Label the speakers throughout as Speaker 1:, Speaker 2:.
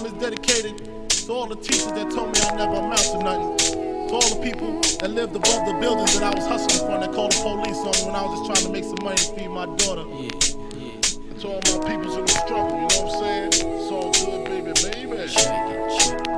Speaker 1: is dedicated to all the teachers that told me I never amount to nothing. To all the people that lived above the buildings that I was hustling from, that called the police on me when I was just trying to make some money to feed my daughter. And to all my peoples in the struggle, you know what I'm saying? It's all good, baby, baby. Check it.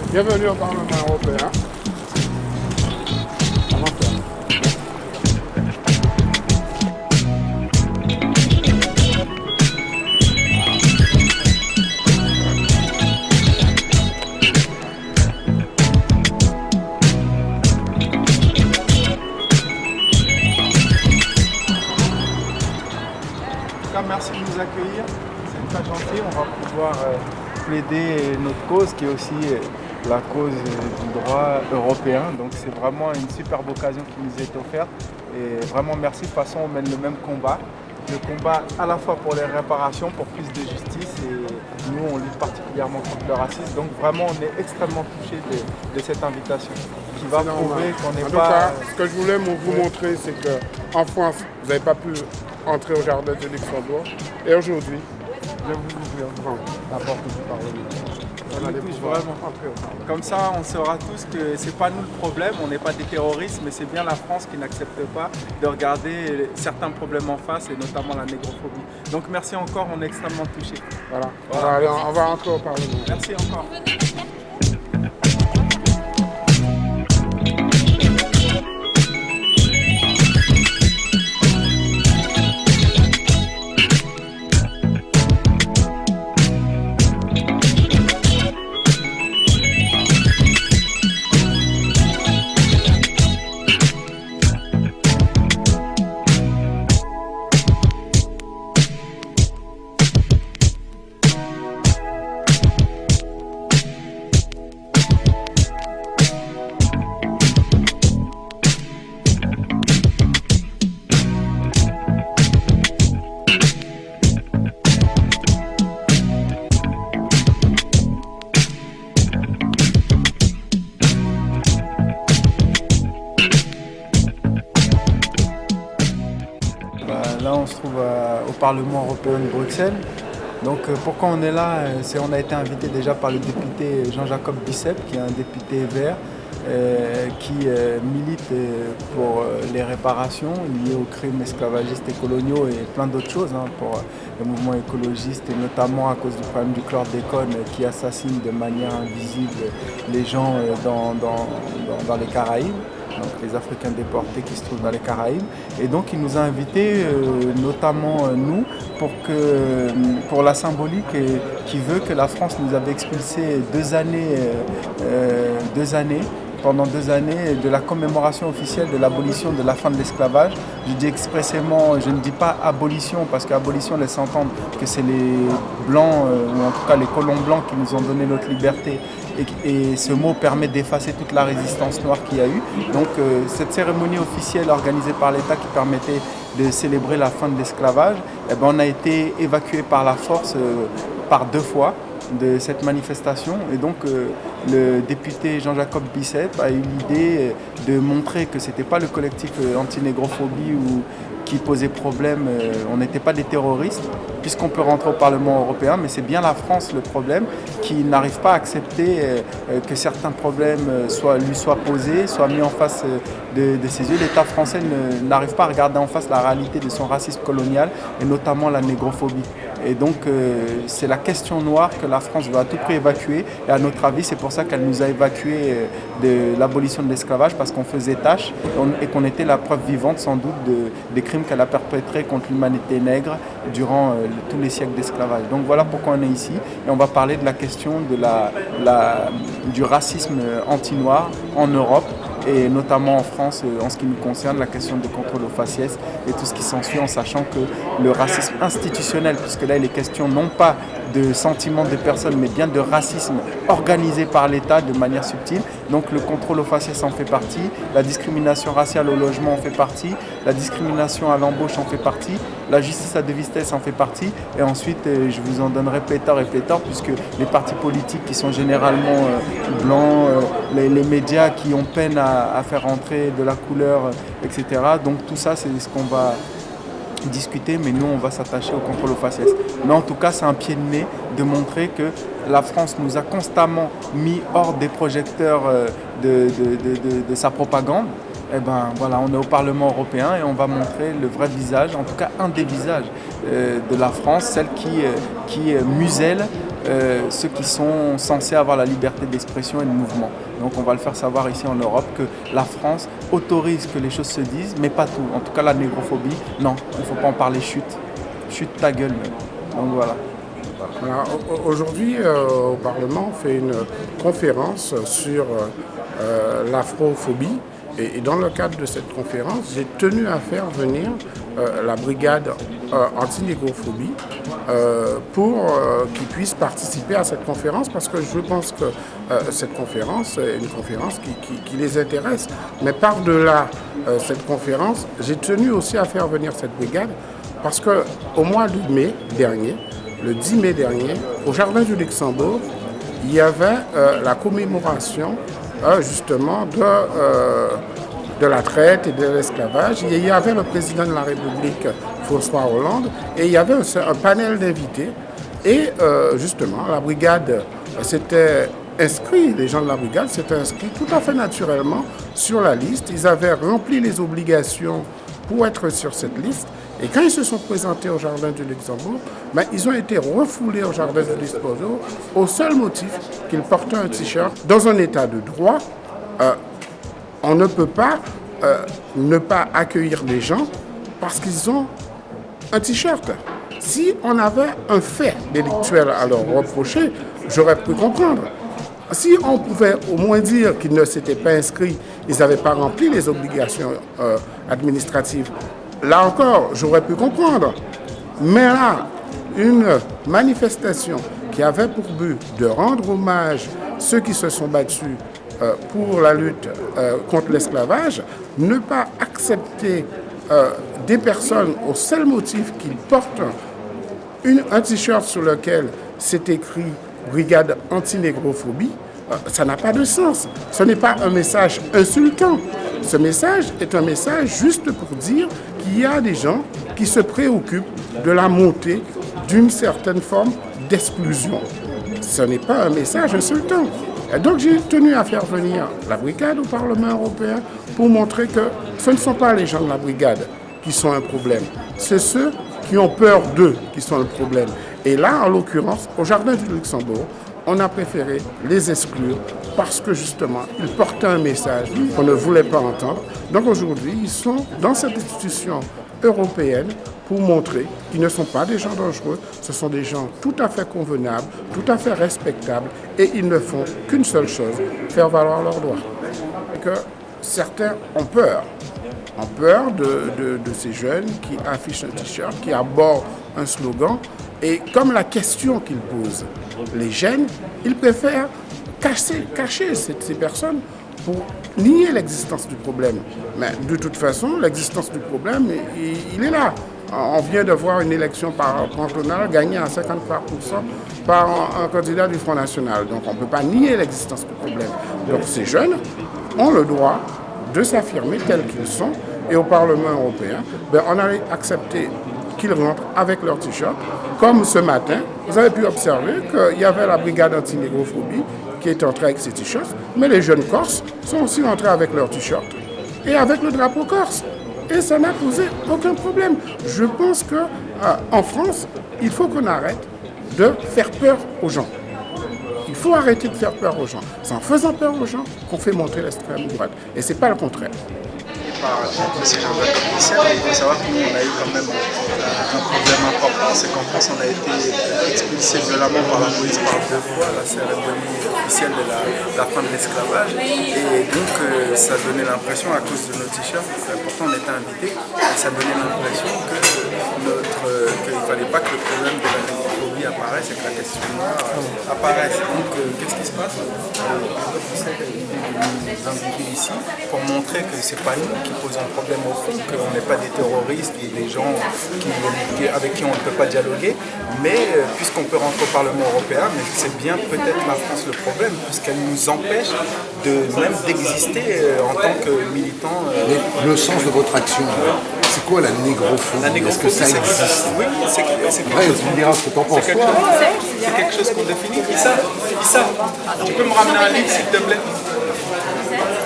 Speaker 2: Bienvenue au Parlement européen.
Speaker 3: Merci de nous accueillir, c'est très gentil, on va pouvoir plaider notre cause qui est aussi la cause du droit européen. Donc c'est vraiment une superbe occasion qui nous est offerte et vraiment merci. De toute façon on mène le même combat, le combat à la fois pour les réparations, pour plus de justice, et nous on lutte particulièrement contre le racisme. Donc vraiment on est extrêmement touchés de cette invitation qui va prouver qu'on n'est pas...
Speaker 2: En tout cas, ce que je voulais vous montrer, c'est qu'en France vous n'avez pas pu entrer au jardin de Luxembourg, et aujourd'hui je vais vous ouvrir devant la porte du Parlement.
Speaker 3: Comme ça, on saura tous que c'est pas nous le problème, on n'est pas des terroristes, mais c'est bien la France qui n'accepte pas de regarder certains problèmes en face, et notamment la négrophobie. Donc merci encore, on est extrêmement touchés.
Speaker 2: Voilà. On va rentrer au Parlement.
Speaker 3: Merci encore. Là, on se trouve au Parlement européen de Bruxelles. Donc pourquoi on est là? On a été invité déjà par le député Jean-Jacob Bicep, qui est un député vert, qui milite pour les réparations liées aux crimes esclavagistes et coloniaux et plein d'autres choses, pour le mouvement écologiste, et notamment à cause du problème du chlordécone qui assassine de manière invisible les gens dans les Caraïbes. Donc les Africains déportés qui se trouvent dans les Caraïbes. Et donc il nous a invités, notamment nous, pour la symbolique qui veut que la France nous avait expulsés pendant 2 années de la commémoration officielle de l'abolition de la fin de l'esclavage. Je dis expressément, je ne dis pas abolition, parce qu'abolition laisse entendre que c'est les blancs, ou en tout cas les colons blancs qui nous ont donné notre liberté. Et ce mot permet d'effacer toute la résistance noire qu'il y a eu. Donc cette cérémonie officielle organisée par l'État qui permettait de célébrer la fin de l'esclavage, on a été évacué par la force par 2 fois de cette manifestation. Et donc le député Jean-Jacob Bicep a eu l'idée de montrer que ce n'était pas le collectif anti-négrophobie qui posait problème, on n'était pas des terroristes, puisqu'on peut rentrer au Parlement européen, mais c'est bien la France le problème, qui n'arrive pas à accepter que certains problèmes lui soient posés, soient mis en face de ses yeux. L'État français n'arrive pas à regarder en face la réalité de son racisme colonial, et notamment la négrophobie. Et donc c'est la question noire que la France veut à tout prix évacuer. Et à notre avis, c'est pour ça qu'elle nous a évacués de l'abolition de l'esclavage, parce qu'on faisait tâche et qu'on était la preuve vivante sans doute des crimes qu'elle a perpétrés contre l'humanité nègre durant tous les siècles d'esclavage. Donc voilà pourquoi on est ici. Et on va parler de la question du racisme anti-noir en Europe, et notamment en France, en ce qui nous concerne, la question de contrôle aux faciès et tout ce qui s'ensuit, en sachant que le racisme institutionnel, puisque là il est question non pas de sentiments de personnes, mais bien de racisme organisé par l'État de manière subtile. Donc le contrôle aux faciès en fait partie, la discrimination raciale au logement en fait partie, la discrimination à l'embauche en fait partie, la justice à deux vitesses en fait partie, et ensuite je vous en donnerai pléthore et pléthore, puisque les partis politiques qui sont généralement blancs, les médias qui ont peine à faire entrer de la couleur, etc. Donc tout ça, c'est ce qu'on va discuter, mais nous, on va s'attacher au contrôle aux faciès. Mais en tout cas, c'est un pied de nez de montrer que la France nous a constamment mis hors des projecteurs de sa propagande. Eh ben voilà, on est au Parlement européen et on va montrer le vrai visage, en tout cas un des visages de la France, celle qui muselle ceux qui sont censés avoir la liberté d'expression et de mouvement. Donc on va le faire savoir ici en Europe que la France autorise que les choses se disent, mais pas tout. En tout cas la négrophobie, non, il ne faut pas en parler, chute ta gueule même. Donc voilà.
Speaker 2: Alors, aujourd'hui, au Parlement, on fait une conférence sur l'afrophobie. Et dans le cadre de cette conférence, j'ai tenu à faire venir la brigade anti-négrophobie pour qu'ils puissent participer à cette conférence, parce que je pense que cette conférence est une conférence qui les intéresse. Mais par-delà cette conférence, j'ai tenu aussi à faire venir cette brigade parce qu'au mois de mai dernier, le 10 mai dernier, au Jardin du Luxembourg, il y avait la commémoration justement de la traite et de l'esclavage. Il y avait le président de la République, François Hollande, et il y avait un panel d'invités. Et justement, la brigade s'était inscrite, les gens de la brigade s'étaient inscrits tout à fait naturellement sur la liste. Ils avaient rempli les obligations pour être sur cette liste. Et quand ils se sont présentés au Jardin du Luxembourg, ils ont été refoulés au Jardin du Luxembourg au seul motif qu'ils portaient un t-shirt. Dans un état de droit, on ne peut pas ne pas accueillir les gens parce qu'ils ont un t-shirt. Si on avait un fait délictuel à leur reprocher, j'aurais pu comprendre. Si on pouvait au moins dire qu'ils ne s'étaient pas inscrits, ils n'avaient pas rempli les obligations administratives, là encore, j'aurais pu comprendre. Mais là, une manifestation qui avait pour but de rendre hommage à ceux qui se sont battus pour la lutte contre l'esclavage, ne pas accepter des personnes au seul motif qu'ils portent un t-shirt sur lequel c'est écrit « Brigade anti-négrophobie », ça n'a pas de sens. Ce n'est pas un message insultant. Ce message est un message juste pour dire qu'il y a des gens qui se préoccupent de la montée d'une certaine forme d'exclusion. Ce n'est pas un message insultant. Et donc j'ai tenu à faire venir la brigade au Parlement européen pour montrer que ce ne sont pas les gens de la brigade qui sont un problème. C'est ceux qui ont peur d'eux qui sont le problème. Et là, en l'occurrence, au Jardin du Luxembourg, on a préféré les exclure parce que justement, ils portaient un message qu'on ne voulait pas entendre. Donc aujourd'hui, ils sont dans cette institution européenne pour montrer qu'ils ne sont pas des gens dangereux, ce sont des gens tout à fait convenables, tout à fait respectables, et ils ne font qu'une seule chose, faire valoir leurs droits. Que certains ont peur de ces jeunes qui affichent un t-shirt, qui abordent un slogan, et comme la question qu'ils posent les gêne, ils préfèrent cacher ces personnes pour nier l'existence du problème. Mais de toute façon, l'existence du problème, il est là. On vient de voir une élection par cantonale gagnée à 53% par un candidat du Front National. Donc on ne peut pas nier l'existence du problème. Donc ces jeunes ont le droit de s'affirmer tels qu'ils sont. Et au Parlement européen, on a accepté qu'ils rentrent avec leur t-shirt. Comme ce matin, vous avez pu observer qu'il y avait la brigade anti-négrophobie qui est entrée avec ses t-shirts, mais les jeunes Corses sont aussi entrés avec leur t-shirt et avec le drapeau corse. et ça n'a posé aucun problème. Je pense qu'en France, il faut qu'on arrête de faire peur aux gens. Il faut arrêter de faire peur aux gens. C'est en faisant peur aux gens qu'on fait monter l'extrême droite. Et ce n'est pas le contraire.
Speaker 3: Par M. Jean-Jacques Michel, il faut savoir que nous, on a eu quand même un problème important, c'est qu'en France, on a été expulsé violemment par la police par 2 fois, la cérémonie officielle de la fin de l'esclavage. Et donc, ça donnait l'impression, à cause de nos t-shirts, pourtant on était invités, ça donnait l'impression qu'il ne fallait pas que le problème de la négrophobie apparaisse et que la question noire apparaisse. Donc, qu'est-ce qui se passe? Nous inviter ici pour montrer que c'est pas nous qui posons un problème au fond, qu'on n'est pas des terroristes ou des gens avec qui on ne peut pas dialoguer, mais puisqu'on peut rentrer au Parlement européen, mais c'est bien peut-être la France le problème, puisqu'elle nous empêche même d'exister en tant que militants.
Speaker 4: Le sens de votre action, c'est quoi la négrophobie? Est-ce que ça existe?
Speaker 3: Oui, c'est quelque
Speaker 4: Ouais,
Speaker 3: chose.
Speaker 4: tu me diras ce que tu en penses.
Speaker 3: C'est quelque chose qu'on définit. Issa, tu peux me ramener un livre s'il te plaît?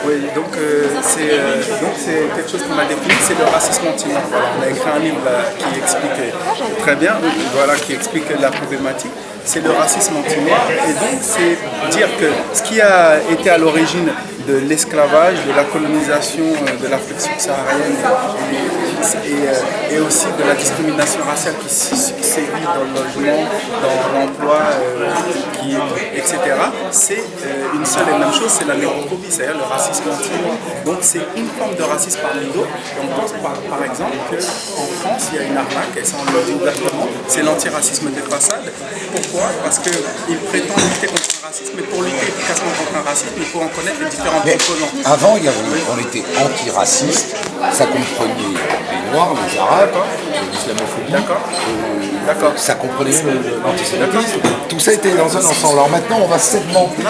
Speaker 3: Oui, donc c'est quelque chose qu'on a défini, c'est le racisme anti-noir. Voilà, on a écrit un livre là, qui explique très bien, voilà, qui explique la problématique. C'est le racisme anti-noir, et donc c'est dire que ce qui a été à l'origine de l'esclavage, de la colonisation de l'Afrique subsaharienne et aussi de la discrimination raciale qui sévit dans le logement, dans l'emploi, etc. C'est une seule et même chose, c'est la négrophobie, c'est-à-dire le racisme anti-noir. Donc c'est une forme de racisme parmi d'autres. Et on pense par exemple qu'en France, il y a une arnaque, et ça on le dit ouvertement, c'est l'antiracisme des façades. Pourquoi? Parce qu'il prétend lutter contre le racisme, mais pour lutter efficacement contre un racisme, il faut en connaître les différents composants.
Speaker 4: Avant, on était antiraciste, ça comprenait les Noirs, les Arabes, l'islamophobie,
Speaker 3: D'accord.
Speaker 4: ça comprenait l'antisémitisme. Tout ça était dans un ensemble. Alors maintenant, on va segmenter.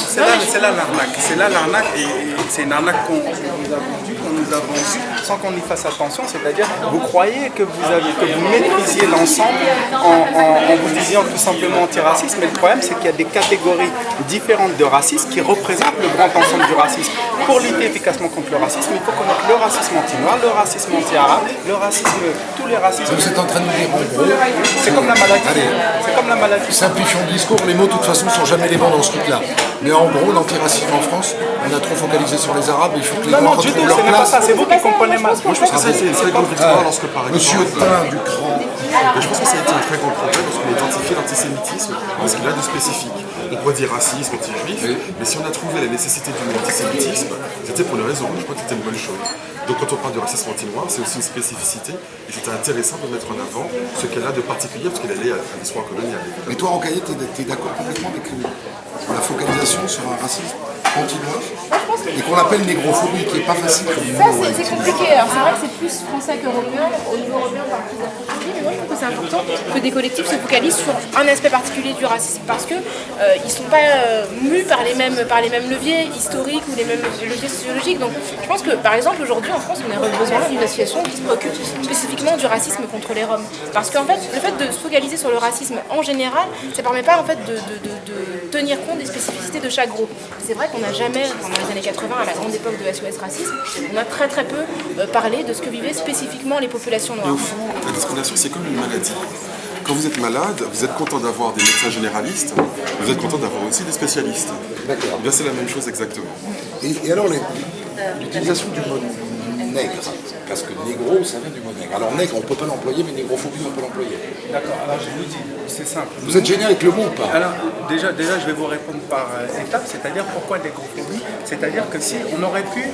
Speaker 3: C'est là l'arnaque. C'est là l'arnaque, et c'est une arnaque qu'on nous a vendue sans qu'on y fasse attention. C'est-à-dire, vous croyez que vous maîtrisiez l'ensemble en vous disant tout simplement antiraciste, mais le problème c'est qu'il y a des catégories différentes de racisme qui représentent le grand ensemble du racisme. Pour lutter efficacement contre le racisme, il faut connaître le racisme anti-noir, le racisme anti-arabe, le racisme, tous les racismes.
Speaker 4: Vous êtes en train de dire en gros.
Speaker 3: C'est comme la maladie.
Speaker 4: Allez,
Speaker 3: c'est comme la maladie.
Speaker 4: simplifions le discours, les mots de toute façon sont jamais les bons dans ce truc-là. Mais en gros, l'antiracisme en France, on a trop focalisé sur les Arabes, il faut que les Noirs retrouvent leur
Speaker 3: ce n'est pas
Speaker 4: place.
Speaker 3: ça, c'est vous qui comprenez mal.
Speaker 5: Moi je pense que ça a été une très grande victoire lorsque par exemple.
Speaker 4: Monsieur Tain du Cran.
Speaker 5: Mais je pense que ça a été un très grand problème lorsqu'on a identifié l'antisémitisme, parce qu'il a de spécifique. On pourrait dire racisme, anti-juif, mais si on a trouvé la nécessité du mot antisémitisme, c'était pour une raison, je crois que c'était une bonne chose. Donc quand on parle de racisme anti-noir, c'est aussi une spécificité, et c'était intéressant de mettre en avant ce qu'elle a de particulier, parce qu'elle est liée à l'histoire coloniale.
Speaker 4: Mais toi, Rocaille, t'es d'accord complètement avec la focalisation sur un racisme anti-noir et qu'on appelle négrophobie, qui n'est pas facile comme
Speaker 6: Ça,
Speaker 4: mot.
Speaker 6: c'est compliqué. Alors, c'est vrai que c'est plus français qu'européen. Au niveau européen, on parle plus d'afrophobie, mais moi, je trouve que c'est important que des collectifs se focalisent sur un aspect particulier du racisme, parce que ils sont pas mus par les mêmes leviers historiques ou les mêmes leviers sociologiques. Donc, je pense que, par exemple, aujourd'hui, en France, on a besoin d'une association qui se préoccupe spécifiquement du racisme contre les Roms. Parce qu'en fait, le fait de se focaliser sur le racisme en général, ça permet pas en fait de tenir compte des spécificités de chaque groupe. C'est vrai qu'on n'a jamais, pendant les années 80, à la grande époque de SOS Racisme, on a très très peu parlé de ce que vivaient spécifiquement les populations
Speaker 5: Et
Speaker 6: noires.
Speaker 5: au fond, la discrimination, c'est comme une maladie. Quand vous êtes malade, vous êtes content d'avoir des médecins généralistes, vous êtes content d'avoir aussi des spécialistes.
Speaker 4: D'accord.
Speaker 5: Eh bien, c'est la même chose exactement.
Speaker 4: Et alors, l'utilisation du mot nègre, parce que négro, ça vient du mot nègre. Alors nègre, on ne peut pas l'employer, mais négrophobie, on peut l'employer.
Speaker 3: D'accord, alors je vous dis, c'est simple.
Speaker 4: Vous êtes gêné avec le mot ou pas?
Speaker 3: Alors, déjà, je vais vous répondre par étapes, c'est-à-dire pourquoi négrophobie. C'est-à-dire que si on aurait pu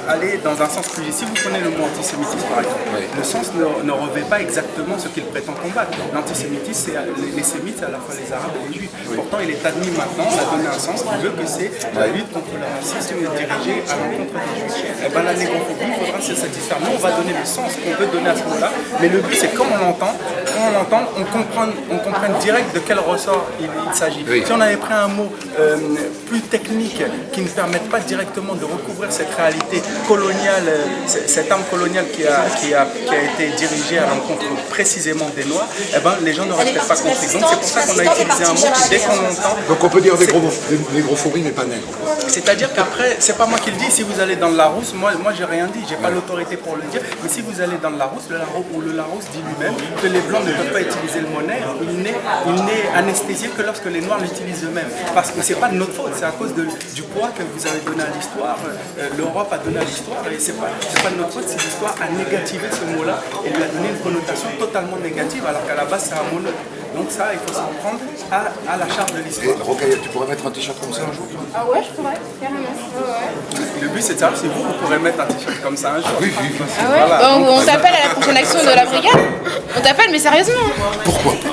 Speaker 3: aller dans un sens plus... Si vous prenez le mot antisémitisme, par exemple, le sens ne revêt pas exactement ce qu'il prétend combattre. L'antisémitisme, c'est les sémites, c'est à la fois les arabes et les juifs. Pourtant, il est admis maintenant, on a donné un sens qui veut que c'est la lutte contre le racisme dirigée à l'encontre des juifs. Et bien, la négrophobie, il faudra se satisfaire. Nous, on va donner le sens qu'on veut donner à ce mot-là, mais le but, c'est comme on l'entend, quand on l'entend, on comprend direct de quel ressort il s'agit.
Speaker 4: Oui.
Speaker 3: Si on avait pris un mot plus technique qui ne permette pas directement de recouvrir cette réalité coloniale, cette arme coloniale qui a été dirigée à l'encontre précisément des Noirs, eh ben, les gens n'auraient peut-être pas compris. Donc c'est pour ça qu'on a utilisé un mot qui, dès qu'on l'entend...
Speaker 4: Donc on peut dire négrophobie, mais pas nègre.
Speaker 3: C'est-à-dire qu'après, c'est pas moi qui le dis, si vous allez dans le Larousse, moi j'ai rien dit, j'ai pas l'autorité pour le dire, mais si vous allez dans le Larousse, le Larousse dit lui-même que les Blancs ne peuvent pas utiliser le mot nègre, il n'est anesthésié que lorsque les Noirs l'utilisent eux-mêmes. Parce que c'est pas de notre faute, c'est à cause du poids que vous avez donné à l'histoire, l'Europe a donné à l'histoire, et c'est pas de notre faute si l'histoire a négativé ce mot-là et lui a donné une connotation totalement négative, alors qu'à la base c'est un mot neutre. Donc ça, il faut s'en prendre à la charge de l'histoire.
Speaker 4: Rocaille, tu pourrais mettre un t-shirt comme ça un jour?
Speaker 6: Ah ouais, je pourrais, carrément. Ouais.
Speaker 3: Le but c'est de savoir si vous pourrez mettre un t-shirt comme ça un jour.
Speaker 4: Oui.
Speaker 6: Ah ouais,
Speaker 3: Voilà.
Speaker 6: bon, on t'appelle à la prochaine action de la brigade. On t'appelle, mais sérieusement.
Speaker 4: Pourquoi pas?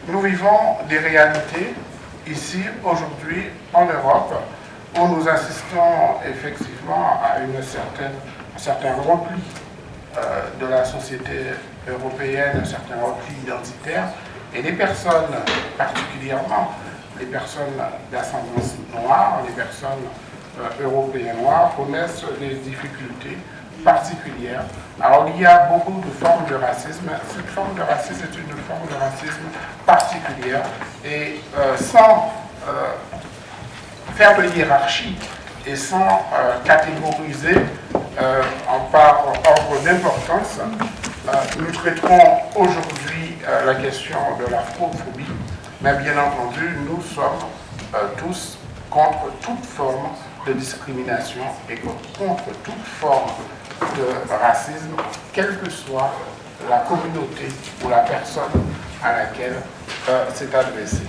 Speaker 2: Nous vivons des réalités ici, aujourd'hui, en Europe, où nous assistons effectivement à un certain repli de la société européenne, un certain repli identitaire, et les personnes, particulièrement les personnes d'ascendance noire, les personnes européennes noires, connaissent des difficultés particulière. Alors il y a beaucoup de formes de racisme. Cette forme de racisme est une forme de racisme particulière et sans faire de hiérarchie et sans catégoriser par ordre d'importance, nous traiterons aujourd'hui la question de l'afrophobie, mais bien entendu nous sommes tous contre toute forme de discrimination et contre toute forme de racisme, quelle que soit la communauté ou la personne à laquelle c'est adressé.